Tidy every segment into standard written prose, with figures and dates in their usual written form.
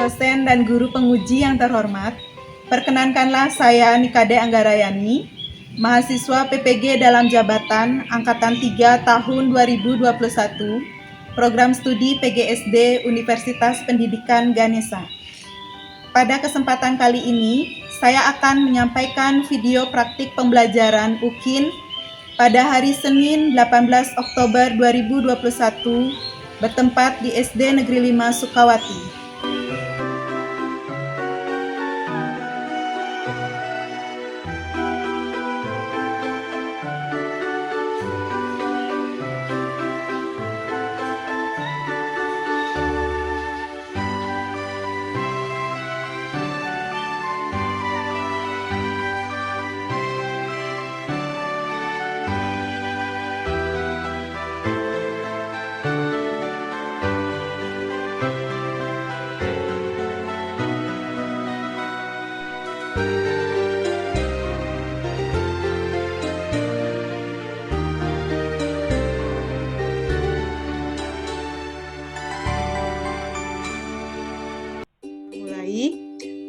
dosen dan guru penguji yang terhormat, perkenankanlah saya Nikade Anggarayani, mahasiswa PPG dalam jabatan Angkatan 3 tahun 2021, Program Studi PGSD Universitas Pendidikan Ganesha. Pada kesempatan kali ini, saya akan menyampaikan video praktik pembelajaran UKIN pada hari Senin 18 Oktober 2021 bertempat di SD Negeri 5 Sukawati.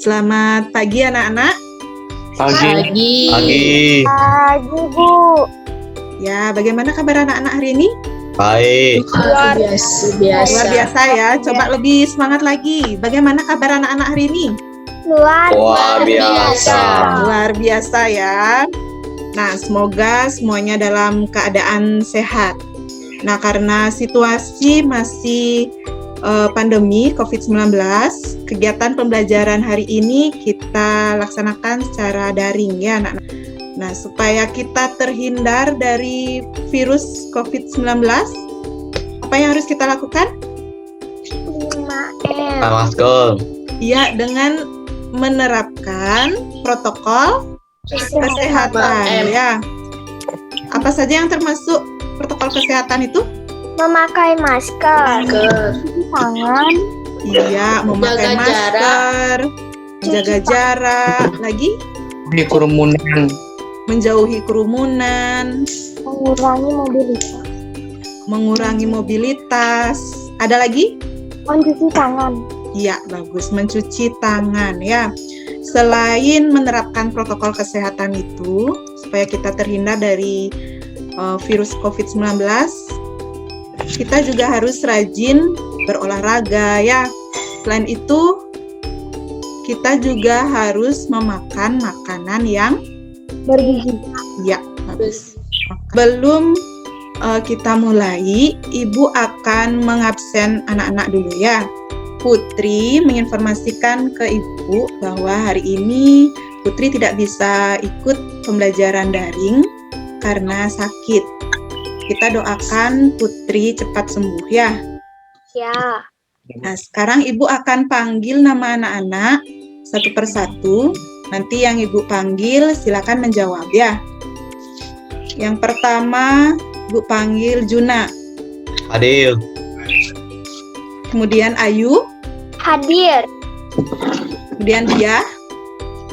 Selamat pagi anak-anak. Pagi. Pagi, Bu. Ya, bagaimana kabar anak-anak hari ini? baik. Luar Luar biasa ya. Coba lebih semangat lagi. Bagaimana kabar anak-anak hari ini? Luar biasa. Luar biasa ya. Nah, semoga semuanya dalam keadaan sehat. Nah, karena situasi masih pandemi COVID-19, kegiatan pembelajaran hari ini kita laksanakan secara daring ya anak-anak. Nah, supaya kita terhindar dari virus COVID-19, apa yang harus kita lakukan? 5M. Masker. Ya, dengan menerapkan protokol kesehatan ya. Apa saja yang termasuk protokol kesehatan itu? Memakai masker. Cuci tangan. Iya, memakai Jaga masker, menjaga jarak, lagi Di kerumunan. menjauhi kerumunan, mengurangi mobilitas. Ada lagi? Mencuci tangan. Iya, bagus. Mencuci tangan ya. Selain menerapkan protokol kesehatan itu, supaya kita terhindar dari virus COVID-19, kita juga harus rajin berolahraga ya. Selain itu, kita juga harus memakan makanan yang Bergizi. ya bagus. Belum kita mulai, Ibu akan mengabsen anak-anak dulu ya. Putri menginformasikan ke Ibu bahwa hari ini Putri tidak bisa ikut pembelajaran daring karena sakit. Kita doakan Putri cepat sembuh ya. Ya. Nah, sekarang Ibu akan panggil nama anak-anak satu persatu. Nanti yang Ibu panggil silakan menjawab ya. Yang pertama, Ibu panggil Juna. Hadir. Kemudian Ayu. Hadir. Kemudian Dia.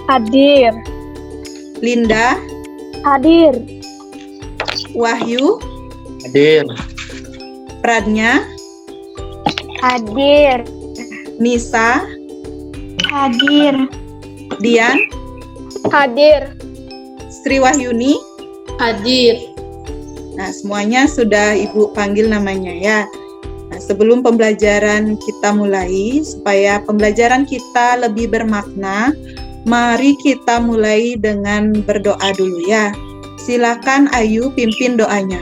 Hadir. Linda. Hadir. Wahyu. Hadir. Pradnya. Hadir. Nisa. Hadir. Dian. Hadir. Sri Wahyuni. Hadir. Nah, semuanya sudah Ibu panggil namanya ya. Nah, sebelum pembelajaran kita mulai, supaya pembelajaran kita lebih bermakna, mari kita mulai dengan berdoa dulu ya. Silakan Ayu pimpin doanya.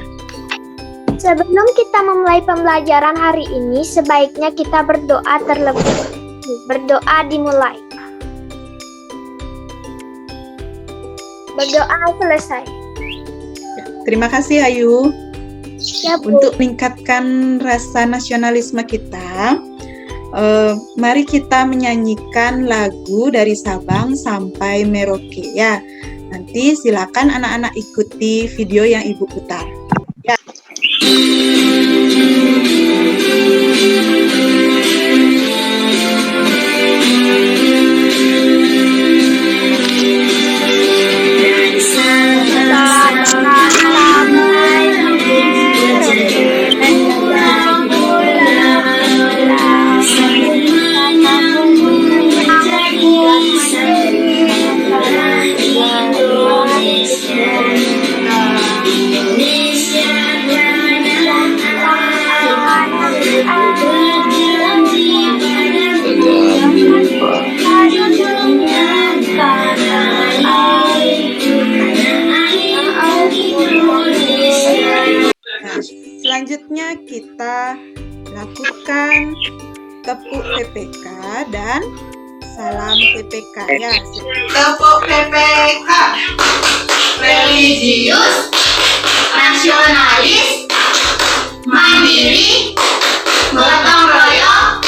Sebelum kita memulai pembelajaran hari ini, sebaiknya kita berdoa terlebih dahulu. Berdoa dimulai. Berdoa selesai. Terima kasih Ayu. Ya, Bu. Untuk meningkatkan rasa nasionalisme kita, mari kita menyanyikan lagu dari Sabang sampai Merauke ya. Nanti silakan anak-anak ikuti video yang Ibu putar. Ya. Sampai PPK dan salam PPK ya. Tepuk PPK. Religius, nasionalis, mandiri, gotong royong,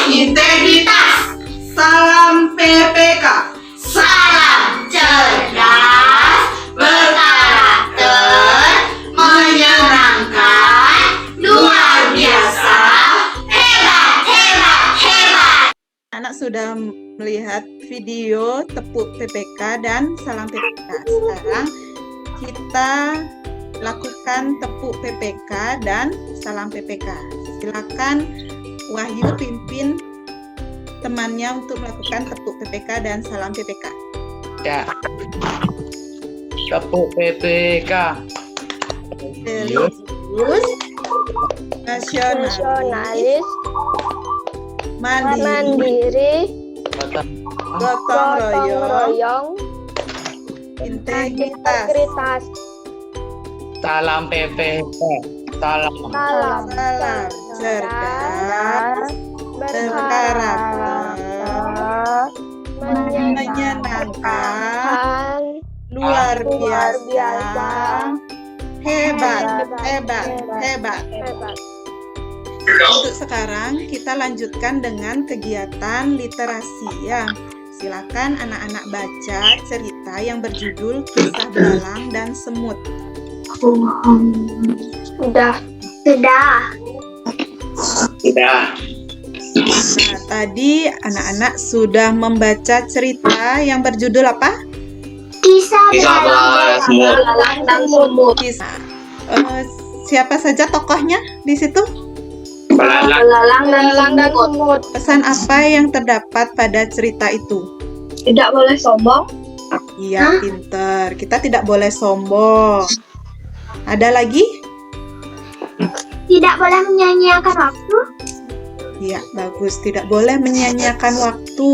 integritas. Salam PPK. Salam cerdas, berkarakter, menyenangkan, luar biasa, hebat, hebat, hebat. Anak sudah melihat video tepuk PPK dan salam PPK. Sekarang kita lakukan tepuk PPK dan salam PPK. Silakan Wahyu pimpin temannya untuk melakukan tepuk PPK dan salam PPK. Ya. Tepuk PPK. Religius, nasionalis, mandiri, gotong royong, integritas. Salam PPK. Salam Salam cerdas, berkarakter, menyenangkan, luar biasa, hebat, hebat, hebat. Untuk sekarang kita lanjutkan dengan kegiatan literasi ya. Silakan anak-anak baca cerita yang berjudul Kisah Belalang dan Semut. Sudah. Sudah. Nah, tadi anak-anak sudah membaca cerita yang berjudul apa? Kisah Belalang dan Semut. Kisah. Siapa saja tokohnya di situ? Belalang dan semut. Pesan apa yang terdapat pada cerita itu? Tidak boleh sombong. Iya, pinter. Kita tidak boleh sombong. Ada lagi? Tidak boleh menyanyiakan waktu. Iya, bagus. Tidak boleh menyia-nyiakan waktu.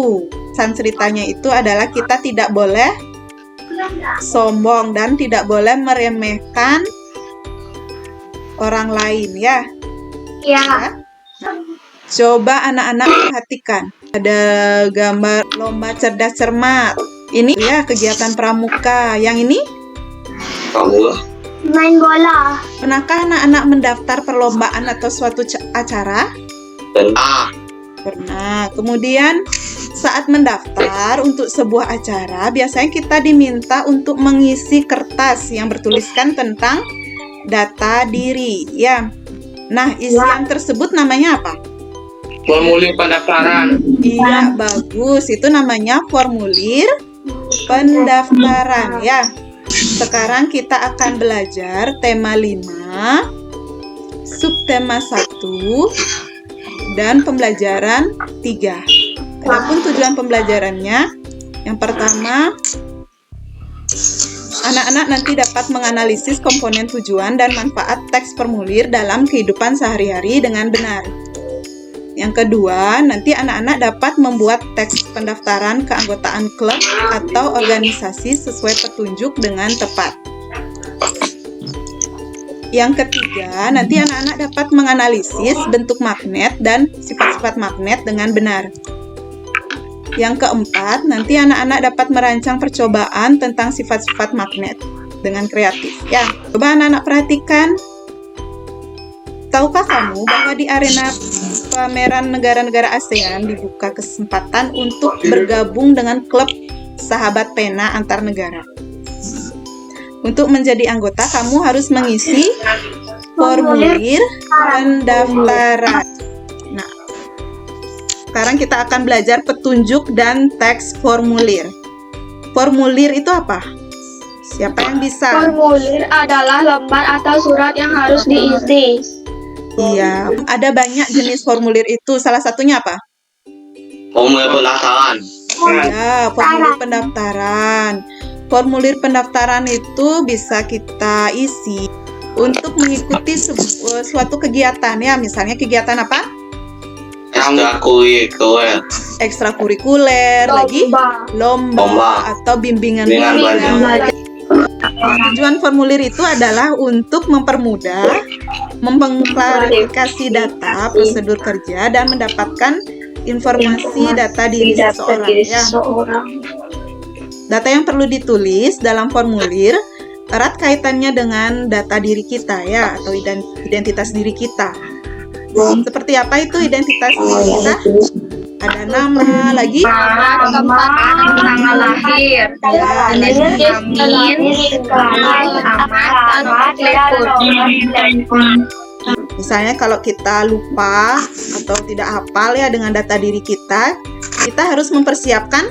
Pesan ceritanya itu adalah kita tidak boleh sombong dan tidak boleh meremehkan orang lain ya. Ya. Coba anak-anak perhatikan. Ada gambar lomba cerdas cermat. Ini ya kegiatan pramuka. Yang ini Kamu Main bola. pernahkah anak-anak mendaftar perlombaan atau suatu acara? Pernah. Kemudian saat mendaftar untuk sebuah acara, biasanya kita diminta untuk mengisi kertas yang bertuliskan tentang data diri, ya. Nah, isian tersebut namanya apa? formulir pendaftaran. Iya, bagus. Itu namanya formulir pendaftaran, ya. Sekarang kita akan belajar tema 5, subtema 1, dan pembelajaran 3. Adapun tujuan pembelajarannya, yang pertama, anak-anak nanti dapat menganalisis komponen tujuan dan manfaat teks formulir dalam kehidupan sehari-hari dengan benar. Yang kedua, nanti anak-anak dapat membuat teks pendaftaran keanggotaan klub atau organisasi sesuai petunjuk dengan tepat. Yang ketiga, nanti anak-anak dapat menganalisis bentuk magnet dan sifat-sifat magnet dengan benar. Yang keempat, nanti anak-anak dapat merancang percobaan tentang sifat-sifat magnet dengan kreatif. Ya, coba anak-anak perhatikan. Tahukah kamu bahwa di arena pameran negara-negara ASEAN dibuka kesempatan untuk bergabung dengan klub sahabat pena antar negara? Untuk menjadi anggota, kamu harus mengisi formulir pendaftaran. Nah, sekarang kita akan belajar petunjuk dan teks formulir. Formulir itu apa? Siapa yang bisa? Formulir adalah lembar atau surat yang harus diisi. Iya, ada banyak jenis formulir itu. Salah satunya apa? formulir pendaftaran. Ya, formulir pendaftaran. Formulir pendaftaran itu bisa kita isi untuk mengikuti suatu kegiatan ya. Misalnya kegiatan apa? Ekstrakurikuler. Ekstrakurikuler, lagi lomba atau bimbingan belajar. Tujuan formulir itu adalah untuk mempermudah, mengklarifikasi data, prosedur kerja, dan mendapatkan informasi data diri seseorang ya. Data yang perlu ditulis dalam formulir erat kaitannya dengan data diri kita ya, atau identitas diri kita. Seperti apa itu identitas diri kita? Ada nama, lagi Tanggal lahir, ya, misalnya kalau kita lupa atau tidak hafal ya dengan data diri kita harus mempersiapkan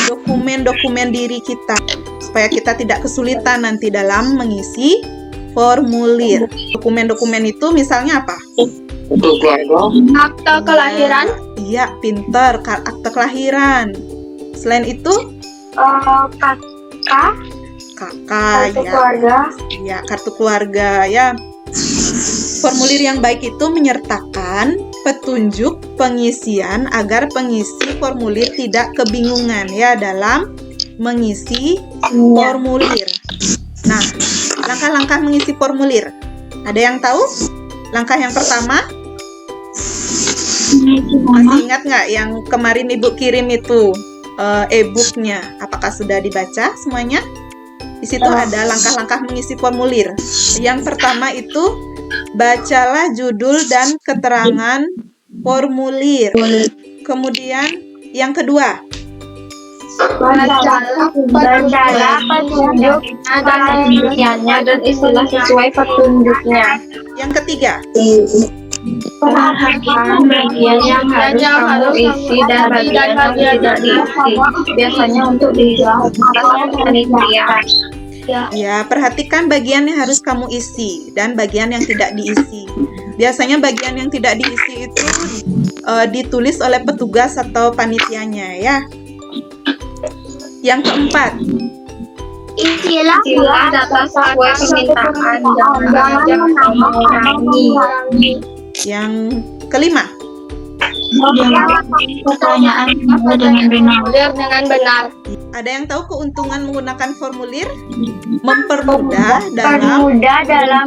dokumen-dokumen diri kita supaya kita tidak kesulitan nanti dalam mengisi formulir. Dokumen-dokumen itu misalnya apa? Untuk keluarga. akta kelahiran, Iya, pinter, akte kelahiran. Selain itu, kakak, kakak kartu ya. keluarga, Ya, kartu keluarga ya. Formulir yang baik itu menyertakan petunjuk pengisian agar pengisi formulir tidak kebingungan ya dalam mengisi formulir. Nah, langkah-langkah mengisi formulir. Ada yang tahu? Langkah yang pertama, masih ingat nggak yang kemarin Ibu kirim itu e-booknya? Apakah sudah dibaca semuanya? Di situ ada langkah-langkah mengisi formulir. Yang pertama itu, bacalah judul dan keterangan formulir. Kemudian yang kedua, bacalah petunjuk dan isiannya dan istilah sesuai petunjuknya. yang ketiga, Perhatikan bagian yang harus kamu isi dan bagian yang tidak diisi. Biasanya untuk dijelaskan panitia. ya perhatikan bagian yang harus kamu isi dan bagian yang tidak diisi. Biasanya bagian yang tidak diisi itu ditulis oleh petugas atau panitianya ya. Yang keempat, Isilah data sesuai permintaan, jangan mengurangi. yang kelima, Pertanyaan dengan benar. ada yang tahu keuntungan menggunakan formulir? Mempermudah dalam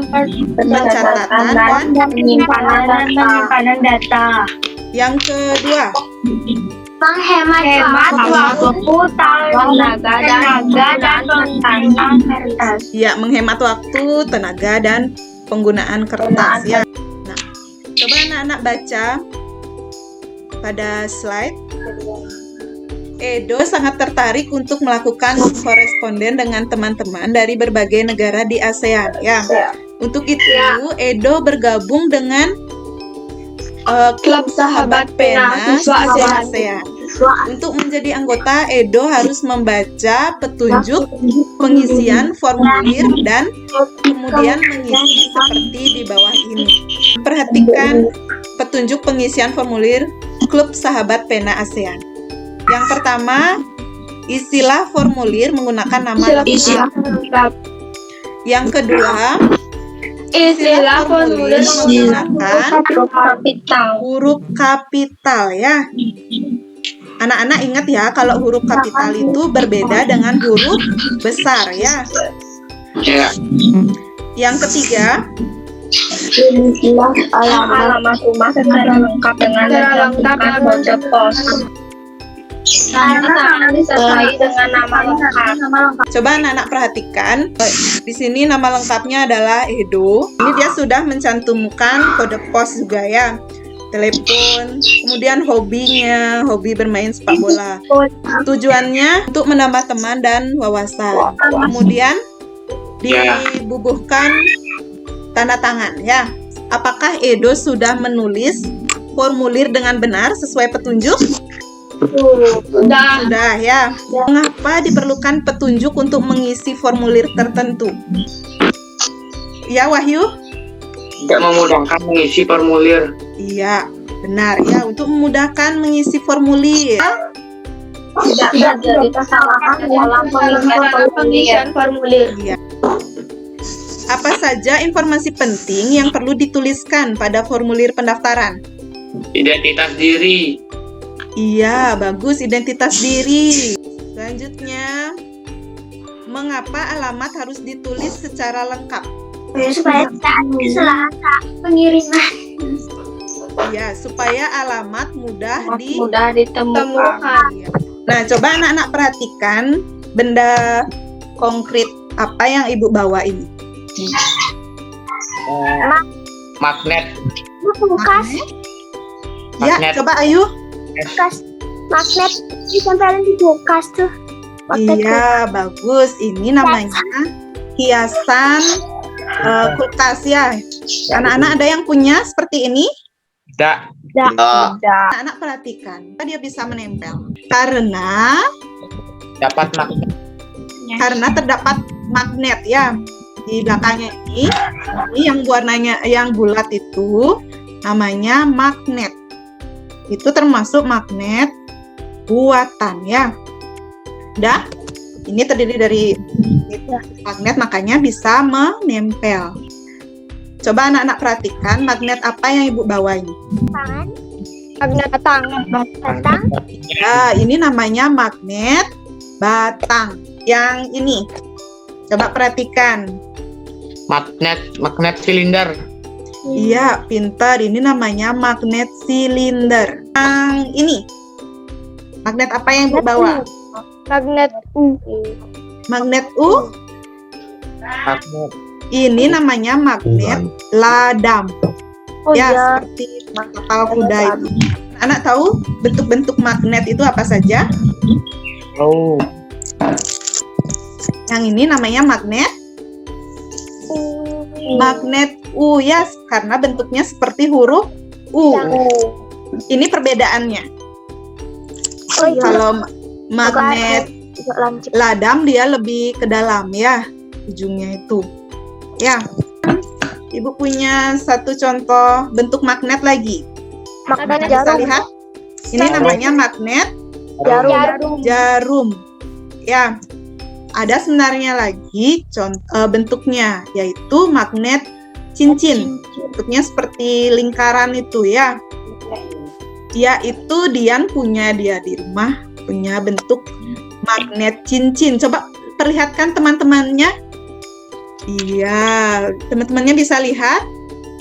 pencatatan dan penyimpanan data. yang kedua, Menghemat waktu, tenaga, dan penggunaan kertas. ya menghemat waktu, tenaga, dan penggunaan kertas ya. Nah, coba anak-anak baca pada slide. Edo sangat tertarik untuk melakukan koresponden dengan teman-teman dari berbagai negara di ASEAN ya. Untuk itu, Edo bergabung dengan klub sahabat pena ASEAN. Untuk menjadi anggota, Edo harus membaca petunjuk pengisian formulir dan kemudian mengisi seperti di bawah ini. Perhatikan petunjuk pengisian formulir klub sahabat pena ASEAN. Yang pertama, isilah formulir menggunakan nama lengkap. Yang kedua, isilah formulir menggunakan huruf kapital ya. Anak-anak ingat ya, kalau huruf kapital itu berbeda dengan huruf besar ya. Ya. Yang ketiga, Alamat rumah secara lengkap dengan kode pos. Tanda disertai dengan nama lengkap. coba anak-anak perhatikan. Di sini nama lengkapnya adalah Edo. Ini dia sudah mencantumkan kode pos juga ya. Telepon, kemudian hobinya, hobi bermain sepak bola. Tujuannya untuk menambah teman dan wawasan. Kemudian dibubuhkan tanda tangan ya. Apakah Edo sudah menulis formulir dengan benar sesuai petunjuk? Sudah ya. Mengapa diperlukan petunjuk untuk mengisi formulir tertentu? Ya Wahyu? Tidak memudahkan mengisi formulir. Iya, benar ya, untuk memudahkan mengisi formulir. Tidak terjadi kesalahan dalam pengisian formulir. Iya. Apa saja informasi penting yang perlu dituliskan pada formulir pendaftaran? Identitas diri. Iya, bagus, identitas diri. Selanjutnya, mengapa alamat harus ditulis secara lengkap? Supaya tidak ada kesalahan saat pengiriman. Ya, supaya alamat mudah Mudah ditemukan. Iya. Nah, coba anak-anak perhatikan benda konkret apa yang Ibu bawa ini. Magnet. Kulkas, Ya, Magnet. coba Ayu. kulkas, magnet ditempelin di kulkas tuh. Magnet Iya, bagus. Ini namanya hiasan kulkas ya. Anak-anak ada yang punya seperti ini? Tidak. Anak-anak perhatikan, dia bisa menempel karena Dapat magnet. terdapat magnet ya di belakangnya ini yang warnanya yang bulat itu namanya magnet. Itu termasuk magnet buatan ya. Dah, ini terdiri dari magnet makanya bisa menempel. Coba anak-anak perhatikan magnet apa yang Ibu bawa ini. tangan. Magnet batang. Ya, ini namanya magnet batang. Yang ini, coba perhatikan. Magnet silinder. Iya, pintar. Ini namanya magnet silinder. Yang ini, magnet apa yang Ibu bawa? Magnet U. Magnet U. Magnet. Ini namanya magnet ladam. Oh Ya, iya. seperti kapal kuda itu. Anak tahu bentuk-bentuk magnet itu apa saja? Oh. Yang ini namanya magnet U ya, karena bentuknya seperti huruf U. Ini perbedaannya. Oh iya. Kalau magnet Juga lancip. ladam dia lebih ke dalam ya, ujungnya itu. Ya. Ibu punya satu contoh bentuk magnet lagi. Magnet Bisa jarum. lihat? Ini namanya magnet jarum. Ya. Ada sebenarnya lagi contoh bentuknya, yaitu magnet cincin. Bentuknya seperti lingkaran itu ya. Ya, itu Dian punya dia di rumah, punya bentuk magnet cincin. Coba perlihatkan teman-temannya. Iya, teman-temannya bisa lihat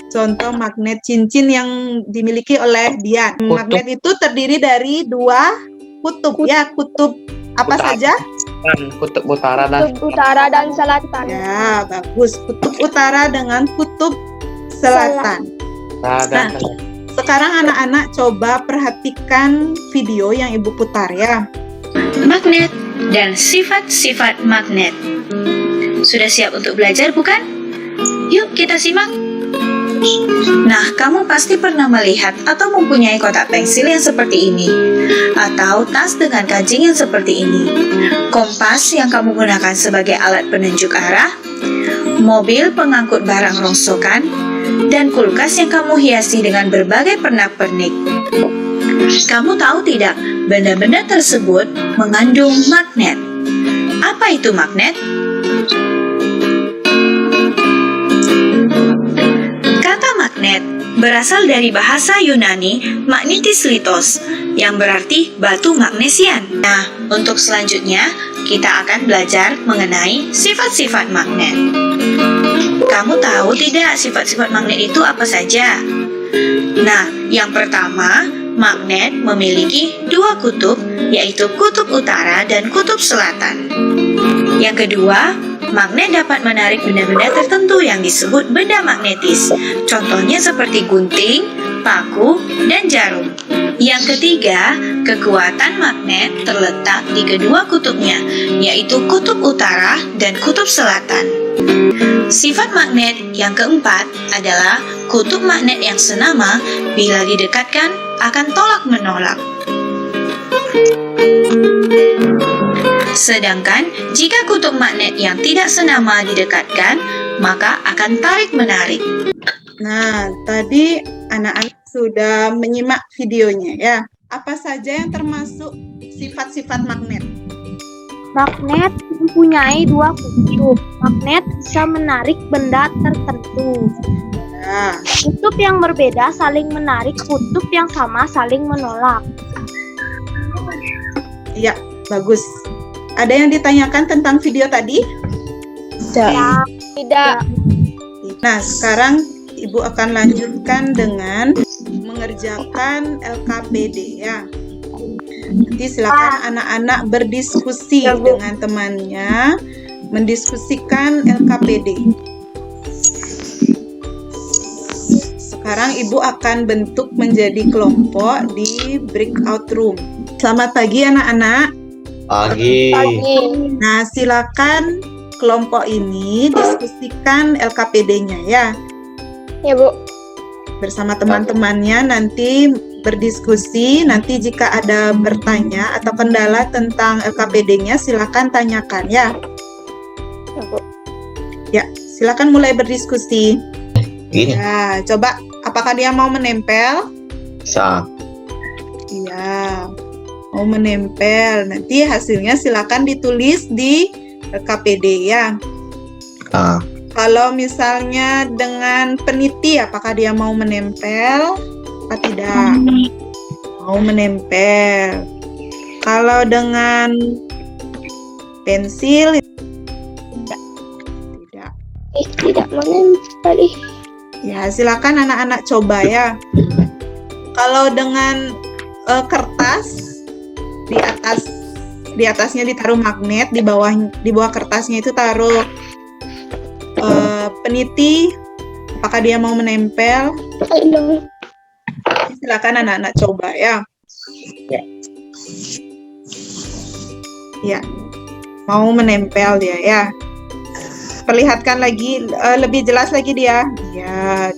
contoh magnet cincin yang dimiliki oleh Dian. Magnet itu terdiri dari dua kutub ya, kutub apa Utara. saja? Kutub utara dan Kutub utara dan selatan. Ya, bagus. Kutub utara dengan kutub selatan. dan Sekarang anak-anak coba perhatikan video yang Ibu putar ya. Magnet dan sifat-sifat magnet. Sudah siap untuk belajar bukan? Yuk kita simak. Nah, kamu pasti pernah melihat atau mempunyai kotak pensil yang seperti ini, atau tas dengan kancing yang seperti ini, kompas yang kamu gunakan sebagai alat penunjuk arah, mobil pengangkut barang rongsokan, dan kulkas yang kamu hiasi dengan berbagai pernak-pernik. Kamu tahu tidak, benda-benda tersebut mengandung magnet. Apa itu magnet? Kata magnet berasal dari bahasa Yunani magnetis litos, yang berarti batu magnesian. Nah, untuk selanjutnya kita akan belajar mengenai sifat-sifat magnet. Kamu tahu tidak sifat-sifat magnet itu apa saja? Nah, yang pertama, magnet memiliki dua kutub, yaitu kutub utara dan kutub selatan. Yang kedua, magnet dapat menarik benda-benda tertentu yang disebut benda magnetis. Contohnya seperti gunting, paku, dan jarum. Yang ketiga, kekuatan magnet terletak di kedua kutubnya, yaitu kutub utara dan kutub selatan. Sifat magnet yang keempat adalah kutub magnet yang senama bila didekatkan akan tolak-menolak. Sedangkan jika kutub magnet yang tidak senama didekatkan, maka akan tarik-menarik. Nah, tadi anak-anak sudah menyimak videonya ya. Apa saja yang termasuk sifat-sifat magnet? Magnet mempunyai dua kutub. Magnet bisa menarik benda tertentu. Nah, Kutub yang berbeda saling menarik, kutub yang sama saling menolak. iya, bagus. Ada yang ditanyakan tentang video tadi? Tidak. Nah, sekarang Ibu akan lanjutkan dengan mengerjakan LKPD ya. Nanti silakan anak-anak berdiskusi dengan temannya, mendiskusikan LKPD. Sekarang Ibu akan bentuk menjadi kelompok di breakout room. Selamat pagi anak-anak. Pagi. Nah, silakan kelompok ini diskusikan LKPD-nya ya. Ya, Bu. Bersama teman-temannya nanti berdiskusi. Nanti jika ada bertanya atau kendala tentang LKPD-nya silakan tanyakan ya. Ya, Bu. Ya, silakan mulai berdiskusi. Gini. Ya, coba apakah dia mau menempel? Bisa. Iya, mau menempel. Nanti hasilnya silakan ditulis di LKPD ya. Ah. Kalau misalnya dengan peniti, apakah dia mau menempel atau tidak? Mau menempel. Kalau dengan pensil, tidak. Tidak menempel. Ya, silakan anak-anak coba ya. Kalau dengan kertas, di atasnya ditaruh magnet, di bawah kertasnya itu taruh peniti, apakah dia mau menempel? Silakan anak-anak coba ya. Ya, mau menempel dia ya. Perlihatkan lagi, lebih jelas lagi dia. Ya,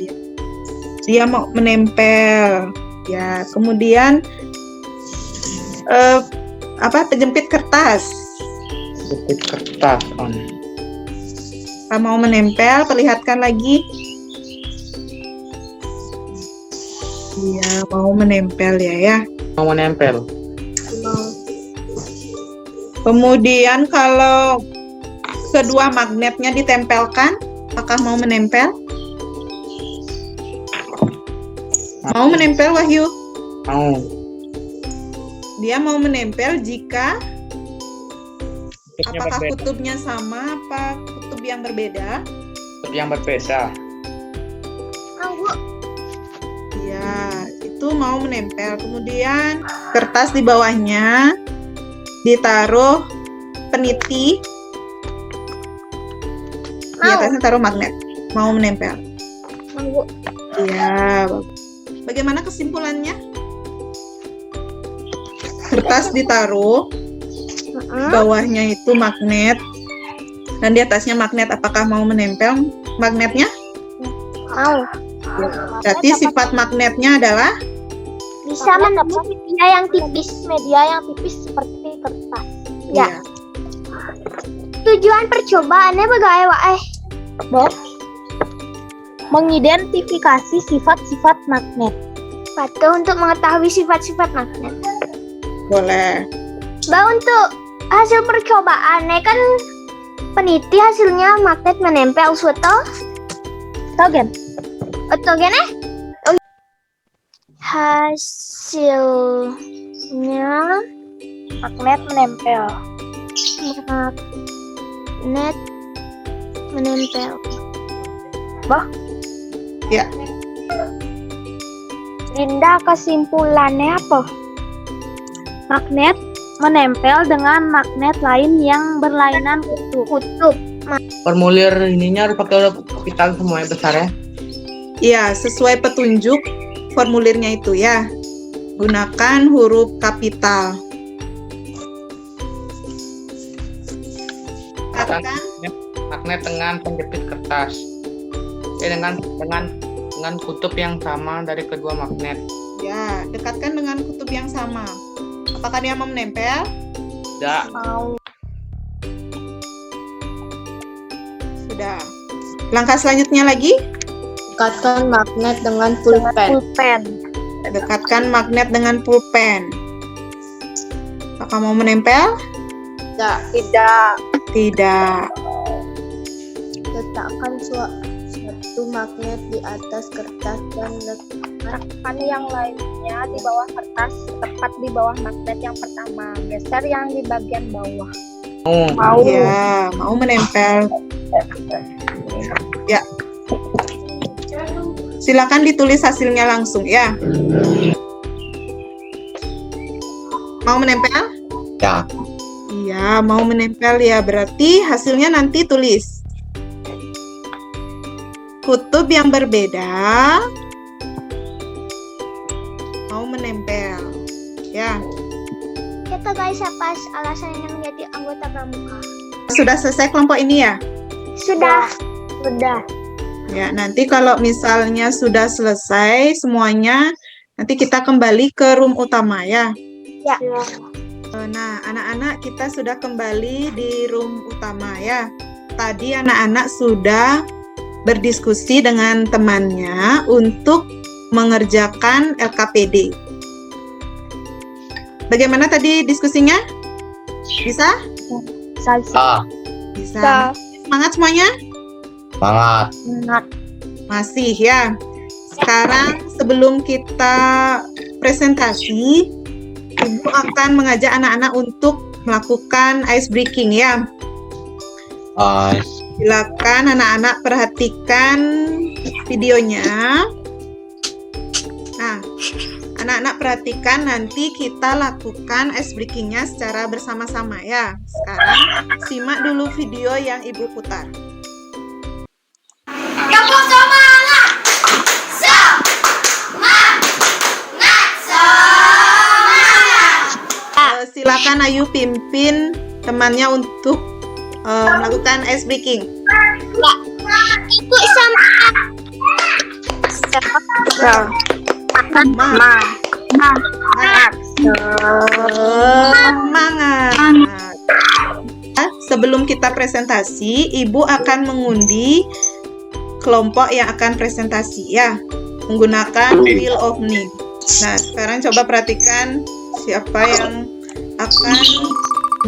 dia mau menempel. Ya, kemudian penjepit kertas. Jepit kertas on. Mau menempel, perlihatkan lagi. Iya, mau menempel ya. Mau menempel. Kemudian kalau kedua magnetnya ditempelkan, apakah mau menempel? Mau menempel, Wahyu? Mau. Dia mau menempel jika Kutubnya apakah berbeda. kutubnya sama apa kutub yang berbeda? Kutub yang berbeda. Ya, itu mau menempel. Kemudian kertas di bawahnya ditaruh peniti. Di atasnya taruh magnet. Mau menempel. Iya, bagus. Bagaimana kesimpulannya? Kertas ditaruh, bawahnya itu magnet, dan di atasnya magnet. Apakah mau menempel magnetnya? Mau. Berarti sifat magnetnya adalah Bisa menembus media yang tipis seperti kertas. Ya. Tujuan percobaannya bagaimana, Bob? Mengidentifikasi sifat-sifat magnet. Patuh untuk mengetahui sifat-sifat magnet. boleh. Untuk hasil percobaannya kan peniti hasilnya magnet menempel suatu togen. Togen hasilnya magnet menempel. Magnet menempel. Ya. Linda, kesimpulannya apa? Magnet menempel dengan magnet lain yang berlainan kutub. Formulir ininya harus pakai huruf kapital semuanya besar ya. Iya, sesuai petunjuk formulirnya itu ya. Gunakan huruf kapital. Katakan Magnet dengan penjepit kertas. Dengan kutub yang sama dari kedua magnet. ya, dekatkan dengan kutub yang sama. Apakah dia mau menempel? Tidak. Mau. Sudah. Langkah selanjutnya lagi, Dekatkan magnet dengan pulpen. dekatkan magnet dengan pulpen. Apakah mau menempel? Tidak. Tidak. Letakkan satu magnet di atas kertas dan letakkan yang lainnya di bawah kertas, tepat di bawah magnet yang pertama. Geser yang di bagian bawah. Mau. Ya, mau menempel. Ya. Silakan ditulis hasilnya langsung ya. Mau menempel? Ya. Iya, mau menempel ya. Berarti hasilnya nanti tulis. Kutub yang berbeda mau menempel. Ya. Kita guys, apa alasannya menjadi anggota pramuka? Sudah selesai kelompok ini ya? Sudah. Ya, nanti kalau misalnya sudah selesai semuanya, nanti kita kembali ke room utama ya. Ya. Nah, anak-anak kita sudah kembali di room utama ya. Tadi anak-anak sudah berdiskusi dengan temannya untuk mengerjakan LKPD. Bagaimana tadi diskusinya? Bisa? Ah, Bisa. Semangat semuanya? semangat. Masih ya. Sekarang sebelum kita presentasi, Ibu akan mengajak anak-anak untuk melakukan ice breaking ya. Silakan anak-anak perhatikan videonya. Nah, anak-anak perhatikan, nanti kita lakukan ice breaking-nya secara bersama-sama ya. Sekarang simak dulu video yang Ibu putar. Kamu semangat! Semangat! Semangat! Silakan Ayu pimpin temannya untuk melakukan ice breaking. Ibu sama Semangat. Sebelum kita presentasi, Ibu akan mengundi kelompok yang akan presentasi ya, menggunakan wheel of name. Nah, sekarang coba perhatikan siapa yang akan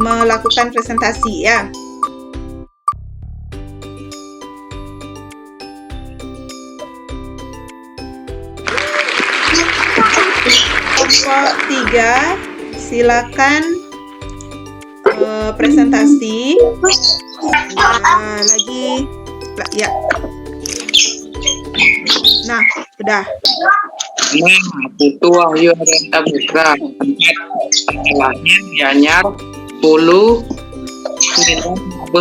melakukan presentasi ya. Kelompok 3, silakan presentasi. Ya. Nah, sudah. Nah, itu Wahyu Arianta Putra. Sekolahnya Gianyar 10 9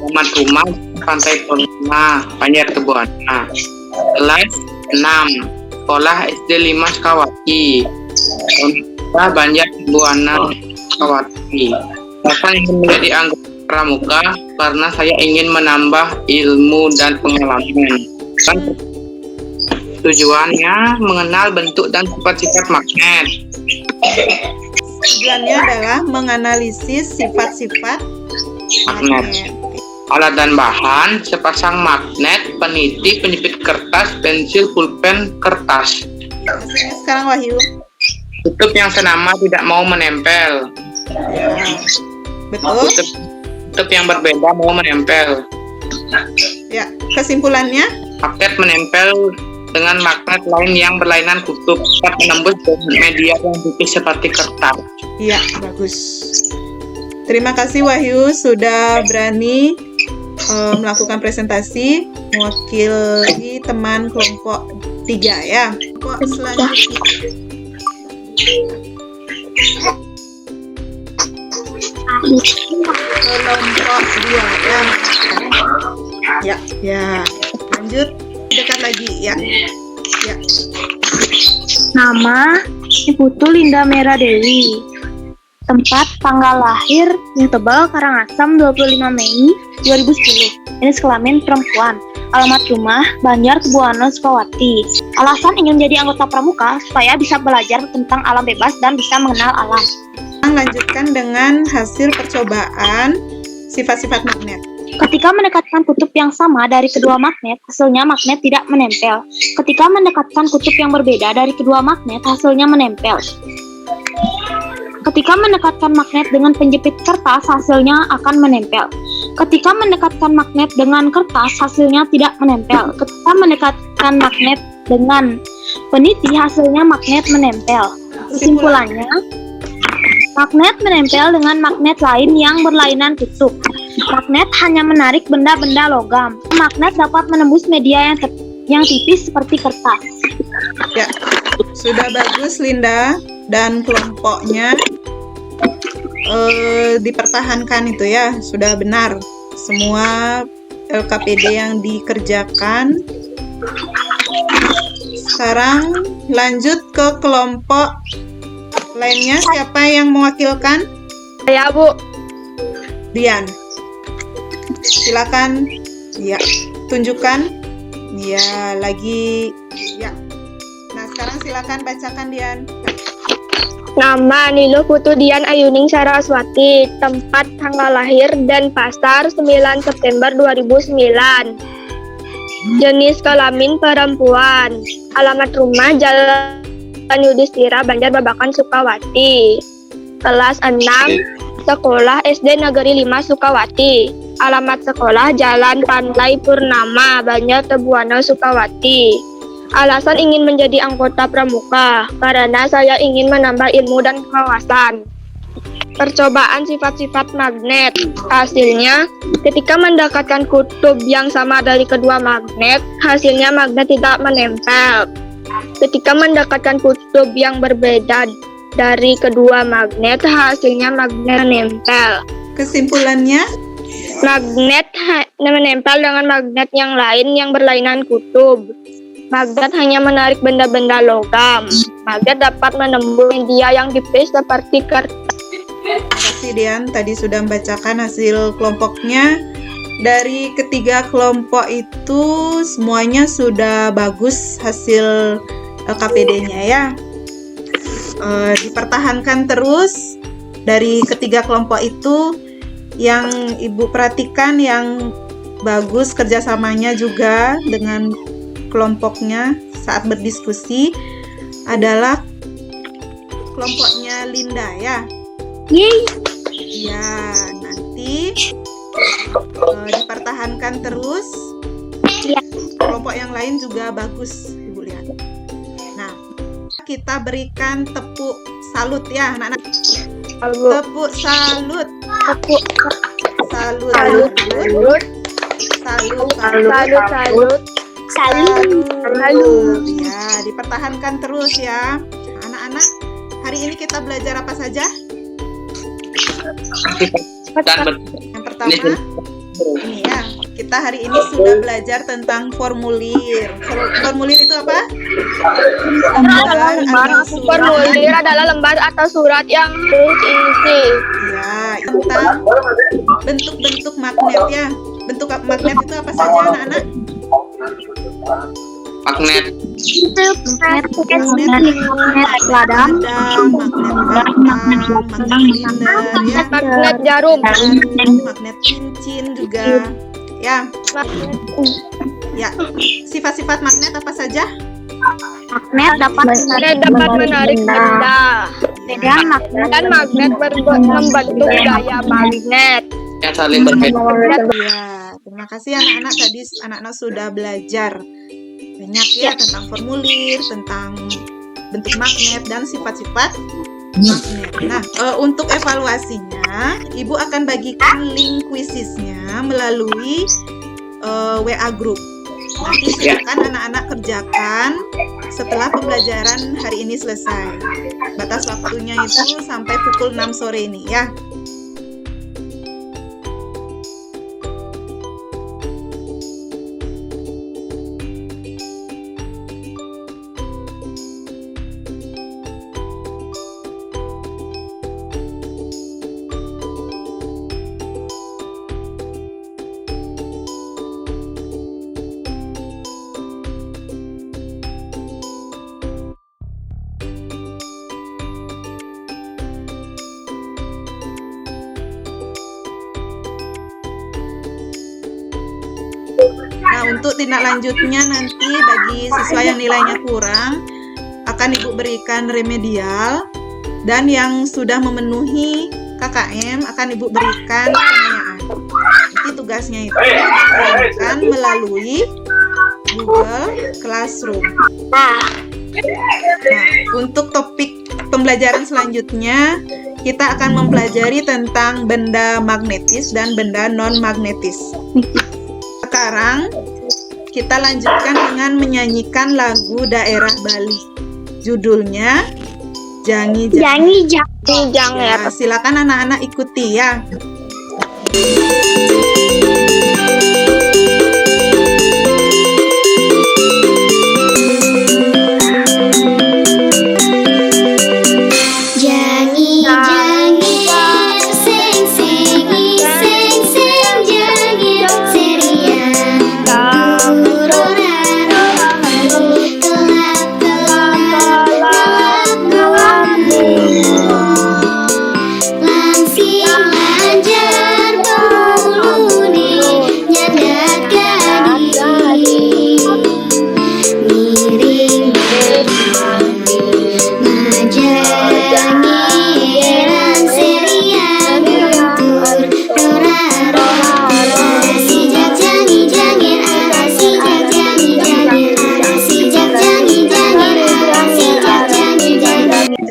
Taman Rumah Pantai Purnama Banjar Kebuana. Kelas 6 Sekolah SD 5 Sukawati. Sekolah Banjar Kebuana Sukawati. Saya ingin menjadi anggota pramuka karena saya ingin menambah ilmu dan pengalaman. Tujuannya mengenal bentuk dan sifat-sifat magnet. Tujuannya adalah menganalisis sifat-sifat magnet. Alat dan bahan: sepasang magnet, peniti, penyipit kertas, pensil, pulpen, kertas. Hasilnya sekarang Wahyu. Kutub yang senama tidak mau menempel. Betul. Kutub yang berbeda mau menempel. Ya, kesimpulannya Magnet menempel dengan magnet lain yang berlainan kutub dapat menembus media yang tipis seperti kertas. iya, bagus. Terima kasih Wahyu sudah berani melakukan presentasi mewakili teman kelompok 3 ya. Kelompok selanjutnya. Kelompok 2 ya. Ya. Lanjut dekat lagi ya. Ya. Nama Ibu Linda Mera Dewi. Tempat tanggal lahir yang tebal Karangasem 25 Mei 2010. Jenis kelamin perempuan. Alamat rumah Banjar Kebuana Sukawati. Alasan ingin menjadi anggota pramuka supaya bisa belajar tentang alam bebas dan bisa mengenal alam. Lanjutkan dengan hasil percobaan sifat-sifat magnet. Ketika mendekatkan kutub yang sama dari kedua magnet, hasilnya magnet tidak menempel. Ketika mendekatkan kutub yang berbeda dari kedua magnet, hasilnya menempel. Ketika mendekatkan magnet dengan penjepit kertas, hasilnya akan menempel. Ketika mendekatkan magnet dengan kertas, hasilnya tidak menempel. Ketika mendekatkan magnet dengan peniti, hasilnya magnet menempel. Kesimpulannya, magnet menempel dengan magnet lain yang berlainan kutub. Magnet hanya menarik benda-benda logam. Magnet dapat menembus media yang tipis seperti kertas. Ya, sudah bagus Linda dan kelompoknya dipertahankan itu ya, sudah benar semua LKPD yang dikerjakan. Sekarang lanjut ke kelompok lainnya, siapa yang mewakilkan? Ya, Bu. Dian, silakan. Ya, tunjukkan. Ya, lagi. Ya. Nah, sekarang silakan bacakan Dian. Nama Niluh Putu Dian Ayuning Saraswati. Tempat tanggal lahir dan pasar 9 September 2009. Jenis kelamin perempuan. Alamat rumah Jalan Yudhistira, Banjar Babakan, Sukawati. Kelas 6, Sekolah SD Negeri 5 Sukawati. Alamat sekolah Jalan Pantai Purnama, Banjar Tebuana, Sukawati. Alasan ingin menjadi anggota pramuka, karena saya ingin menambah ilmu dan wawasan. Percobaan sifat-sifat magnet. Hasilnya, ketika mendekatkan kutub yang sama dari kedua magnet, hasilnya magnet tidak menempel. Ketika mendekatkan kutub yang berbeda dari kedua magnet, hasilnya magnet menempel. Kesimpulannya, Magnet menempel dengan magnet yang lain yang berlainan kutub. Magnet hanya menarik benda-benda logam. Magnet dapat menembus media yang tipis seperti kertas. terima kasih Dian, tadi sudah membacakan hasil kelompoknya. Dari ketiga kelompok itu semuanya sudah bagus hasil LKPD-nya ya. Dipertahankan terus dari ketiga kelompok itu. Yang Ibu perhatikan yang bagus kerjasamanya juga dengan kelompoknya saat berdiskusi adalah kelompoknya Linda ya. Yeay. Ya, nanti dipertahankan terus. Ya. Kelompok yang lain juga bagus, Ibu lihat. Nah, kita berikan tepuk salut ya, anak-anak. Tepuk salut. Salut. Ya, dipertahankan terus ya. Anak-anak, hari ini kita belajar apa saja? Yang pertama, ini ya, kita hari ini sudah belajar tentang formulir. Formulir itu apa? Formulir adalah lembar atau surat yang harus diisi. Ya, tentang bentuk-bentuk magnet ya. Bentuk magnet itu apa saja anak-anak? Magnet, Magnet ladang, Magnet jarum. Magnet cincin juga. Ya. Ya, sifat-sifat magnet apa saja? magnet dapat Menarik benda. Dan magnet membentuk gaya magnet. yang saling berbeda. Ya, terima kasih anak-anak, tadi anak-anak sudah belajar banyak ya tentang formulir, tentang bentuk magnet dan sifat-sifat magnet. Nah, untuk evaluasinya, Ibu akan bagikan link quizisnya melalui WA group. Nanti silakan anak-anak kerjakan setelah pembelajaran hari ini selesai. Batas waktunya itu sampai pukul 6 sore ini ya. Nah, untuk tindak lanjutnya nanti bagi siswa yang nilainya kurang akan Ibu berikan remedial, dan yang sudah memenuhi KKM akan Ibu berikan pengayaan. Nanti tugasnya itu dikerjakan melalui Google Classroom. Nah, untuk topik pembelajaran selanjutnya kita akan mempelajari tentang benda magnetis dan benda non-magnetis. Sekarang kita lanjutkan dengan menyanyikan lagu daerah Bali. Judulnya Jangi Jangi. Ya, silakan anak-anak ikuti ya.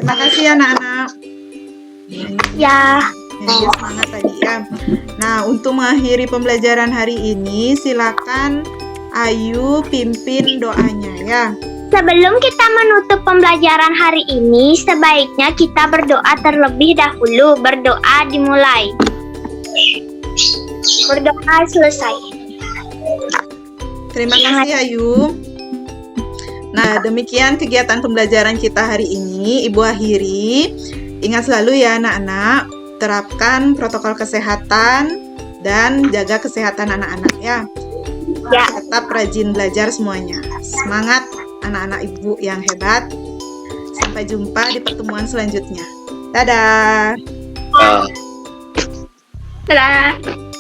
Terima kasih anak-anak. Ya. Ya, semangat tadi ya. Nah, untuk mengakhiri pembelajaran hari ini, silakan Ayu pimpin doanya ya. Sebelum kita menutup pembelajaran hari ini, sebaiknya kita berdoa terlebih dahulu. Berdoa dimulai. Berdoa selesai. Terima kasih Ayu. Nah, demikian kegiatan pembelajaran kita hari ini. Ibu akhiri. Ingat selalu ya anak-anak, terapkan protokol kesehatan dan jaga kesehatan anak-anak ya. Ya. Tetap rajin belajar semuanya. Semangat anak-anak ibu yang hebat. Sampai jumpa di pertemuan selanjutnya. Dadah. Ya. Dadah.